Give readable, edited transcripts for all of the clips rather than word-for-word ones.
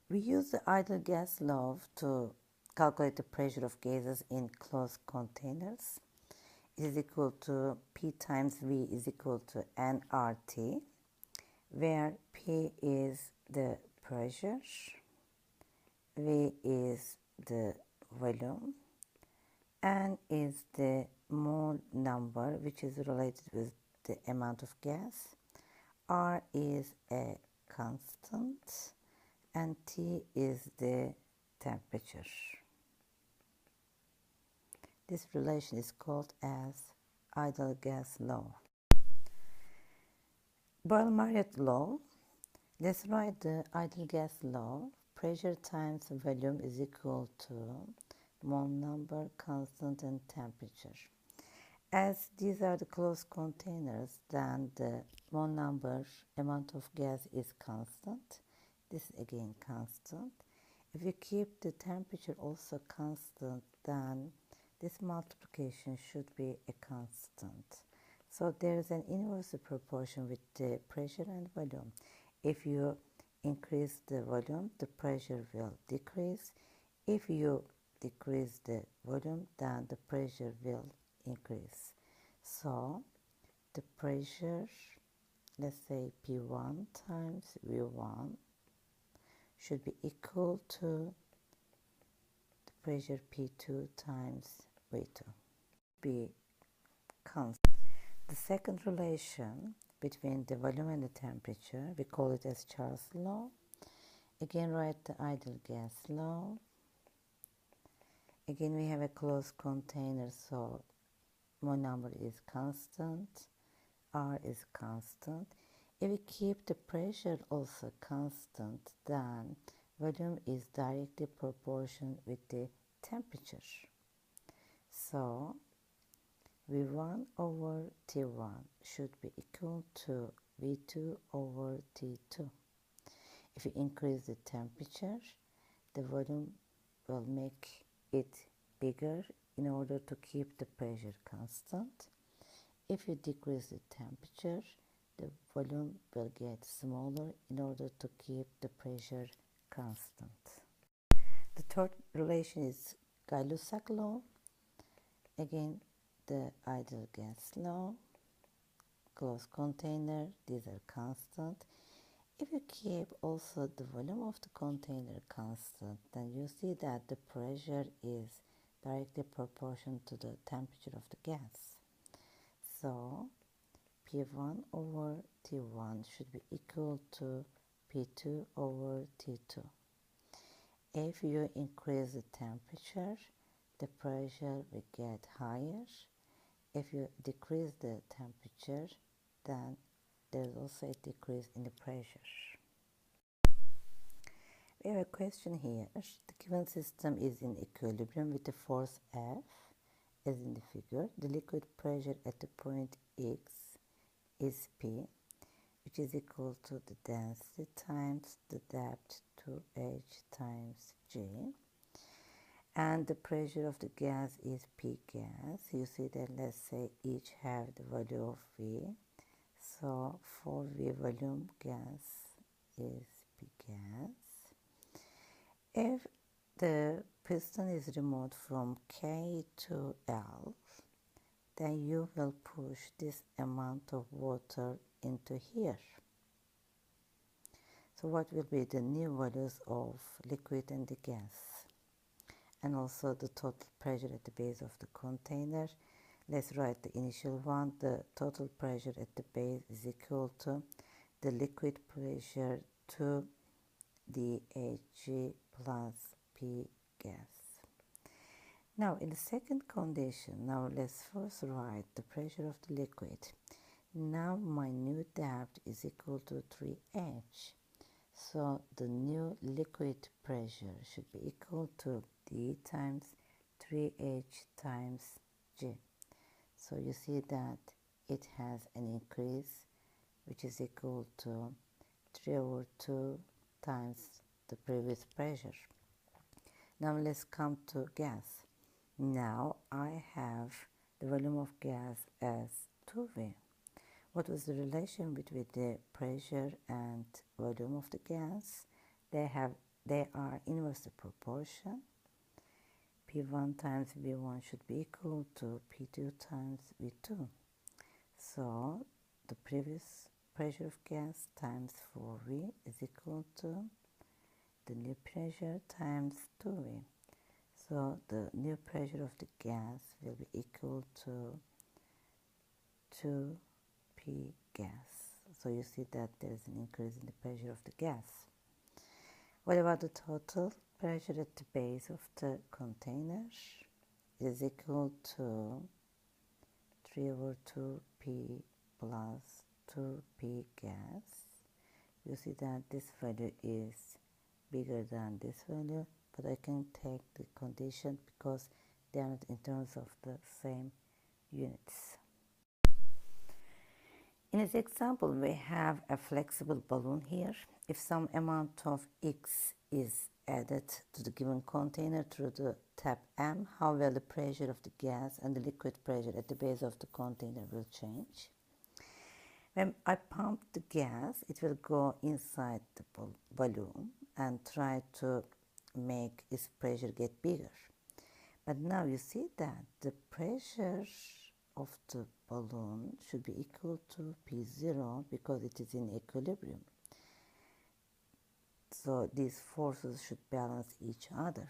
We use the ideal gas law to calculate the pressure of gases in closed containers. It is equal to P times V is equal to nRT, where P is the pressure, V is the volume, N is the mole number, which is related with the amount of gas, R is a constant, and T is the temperature. This relation is called as ideal gas law. Boyle-Mariotte law. Let's write the ideal gas law. Pressure times volume is equal to mole number, constant, and temperature. As these are the closed containers, then the mole number, amount of gas is constant. This is again constant. If you keep the temperature also constant, then this multiplication should be a constant. So there is an inverse proportion with the pressure and volume. If you increase the volume, the pressure will decrease. If you decrease the volume, then the pressure will increase. So the pressure, let's say P1 times V1, should be equal to the pressure P2 times V2. Be constant. The second relation between the volume and the temperature, we call it as Charles' law. Again, write the ideal gas law. Again, we have a closed container, so mole number is constant, R is constant. If we keep the pressure also constant, then volume is directly proportional with the temperature. So V1 over T1 should be equal to V2 over T2. If you increase the temperature, the volume will make it bigger in order to keep the pressure constant. If you decrease the temperature, the volume will get smaller in order to keep the pressure constant. The third relation is Gay-Lussac law. Again, the ideal gas law, closed container, these are constant. If you keep also the volume of the container constant, then you see that the pressure is directly proportional to the temperature of the gas. So P1 over T1 should be equal to P2 over T2. If you increase the temperature, the pressure will get higher. If you decrease the temperature, then there is also a decrease in the pressure. We have a question here. The given system is in equilibrium with the force F, as in the figure. The liquid pressure at the point X is P, which is equal to the density times the depth 2H times G. And the pressure of the gas is P gas. You see that, let's say, each have the value of V. So for V volume, gas is P gas. If the piston is removed from K to L, then you will push this amount of water into here. So what will be the new values of liquid and the gas? And also the total pressure at the base of the container. Let's write the initial one. The total pressure at the base is equal to the liquid pressure to dHg plus P gas. Now in the second condition, now let's first write the pressure of the liquid. Now my new depth is equal to 3H. So the new liquid pressure should be equal to D times 3H times G. So you see that it has an increase which is equal to 3 over 2 times the previous pressure. Now let's come to gas. Now I have the volume of gas as 2V. What was the relation between the pressure and volume of the gas? They have they are inversely proportional. P1 times V1 should be equal to P2 times V2. So the previous pressure of gas times 4V is equal to the new pressure times 2V. So the new pressure of the gas will be equal to 2P gas. So you see that there is an increase in the pressure of the gas. What about the total pressure at the base of the container? It is equal to 3/2P plus 2P gas. You see that this value is bigger than this value, but I can take the condition because they are not in terms of the same units. In this example, we have a flexible balloon here. If some amount of X is added to the given container through the tap M, how will the pressure of the gas and the liquid pressure at the base of the container will change? When I pump the gas, it will go inside the balloon and try to make its pressure get bigger. But now you see that the pressure of the balloon should be equal to P0 because it is in equilibrium. So these forces should balance each other.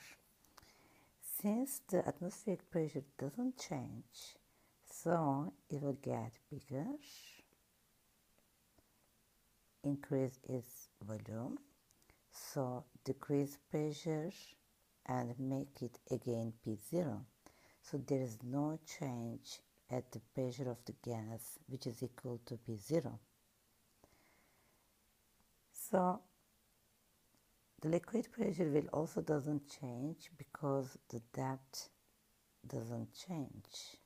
Since the atmospheric pressure doesn't change, so it will get bigger, increase its volume, so decrease pressure and make it again P0. So there is no change at the pressure of the gas, which is equal to P0. So the liquid pressure will also doesn't change because the depth doesn't change.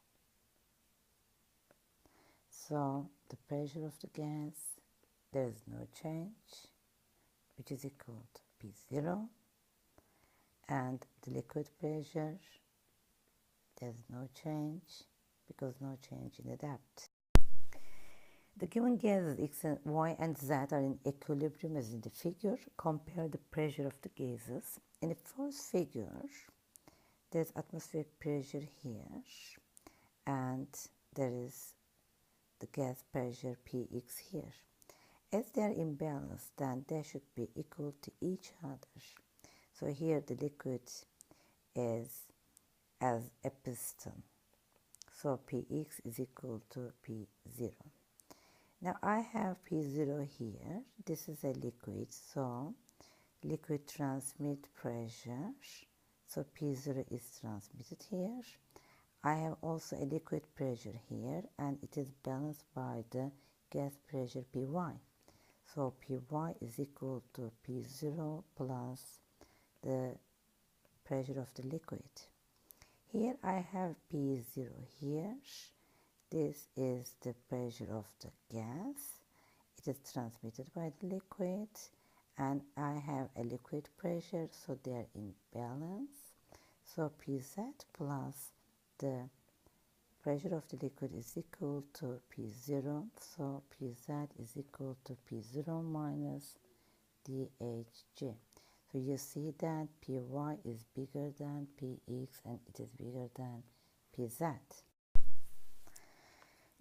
So the pressure of the gas, there is no change, which is equal to P0, and the liquid pressure, there's no change because no change in the depth. The given gases X and Y and Z are in equilibrium as in the figure. Compare the pressure of the gases. In the first figure, there's atmospheric pressure here, and there is the gas pressure Px here. As they are in balance, then they should be equal to each other. So here the liquid is as a piston. So Px is equal to P0. Now I have P0 here. This is a liquid, so liquid transmit pressure. So P0 is transmitted here. I have also a liquid pressure here, and it is balanced by the gas pressure Py. So Py is equal to P0 plus the pressure of the liquid. Here I have P0 here. This is the pressure of the gas. It is transmitted by the liquid, and I have a liquid pressure, so they are in balance. So Pz plus the pressure of the liquid is equal to P0. So Pz is equal to P0 minus dHg. So you see that Py is bigger than Px and it is bigger than Pz.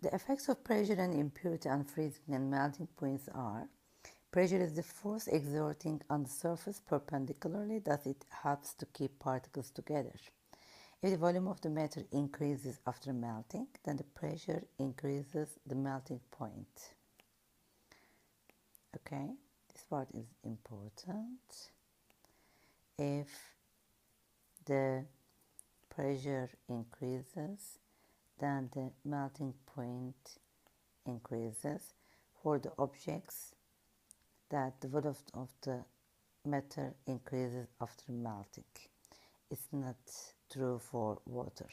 The effects of pressure and impurity on freezing and melting points are: pressure is the force exerting on the surface perpendicularly, thus it helps to keep particles together. If the volume of the matter increases after melting, then the pressure increases the melting point. Okay, this part is important. If the pressure increases, then the melting point increases. For the objects, that the volume of the matter increases after melting. It's not true for water.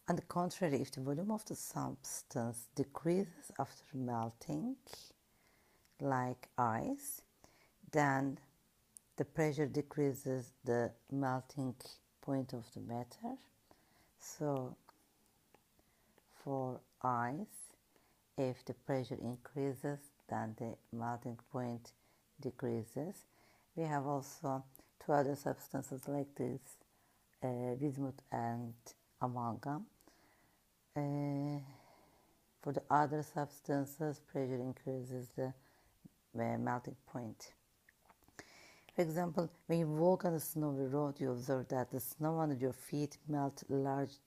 On the contrary, if the volume of the substance decreases after melting, like ice, then the pressure decreases the melting point of the matter. So for ice, if the pressure increases, then the melting point decreases. we have also two other substances like this, bismuth and amalgam. For the other substances, pressure increases the melting point. For example, when you walk on a snowy road, you observe that the snow under your feet melts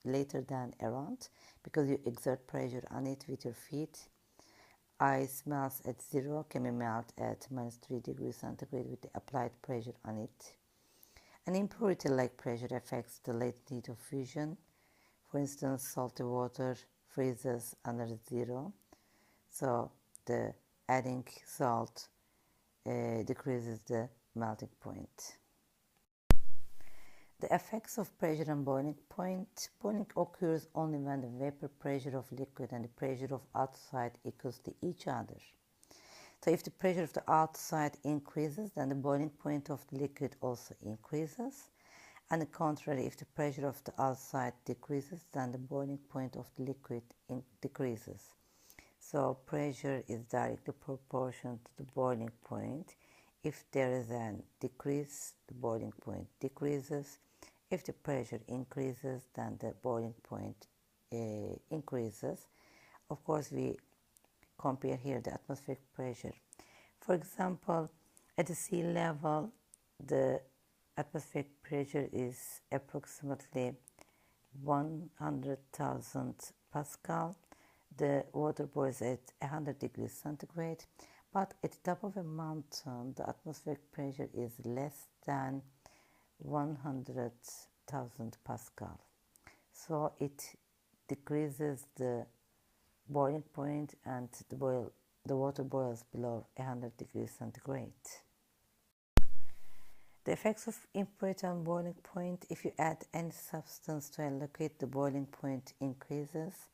later than around because you exert pressure on it with your feet. Ice melts at 0 can be melted at -3 degrees centigrade with the applied pressure on it. An impurity like pressure affects the latency of fusion. For instance, salty water freezes under 0, so the adding salt decreases the melting point. The effects of pressure and boiling point. Boiling occurs only when the vapor pressure of liquid and the pressure of outside equals to each other. So if the pressure of the outside increases, then the boiling point of the liquid also increases. On the contrary, if the pressure of the outside decreases, then the boiling point of the liquid decreases. So pressure is directly proportional to the boiling point. If there is a decrease, the boiling point decreases. If the pressure increases, then the boiling point increases. Of course, we compare here the atmospheric pressure. For example, at the sea level, the atmospheric pressure is approximately 100,000 Pascal. The water boils at 100 degrees centigrade, but at the top of a mountain, the atmospheric pressure is less than 100,000 Pascal. So it decreases the boiling point and the water boils below 100 degrees centigrade. The effects of impurity on boiling point. If you add any substance to a liquid, the boiling point increases.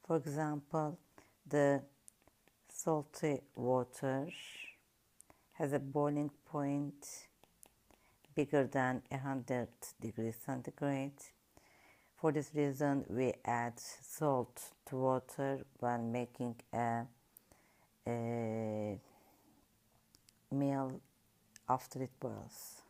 For example, the salty water has a boiling point bigger than 100 degrees centigrade. For this reason, we add salt to water when making a meal after it boils.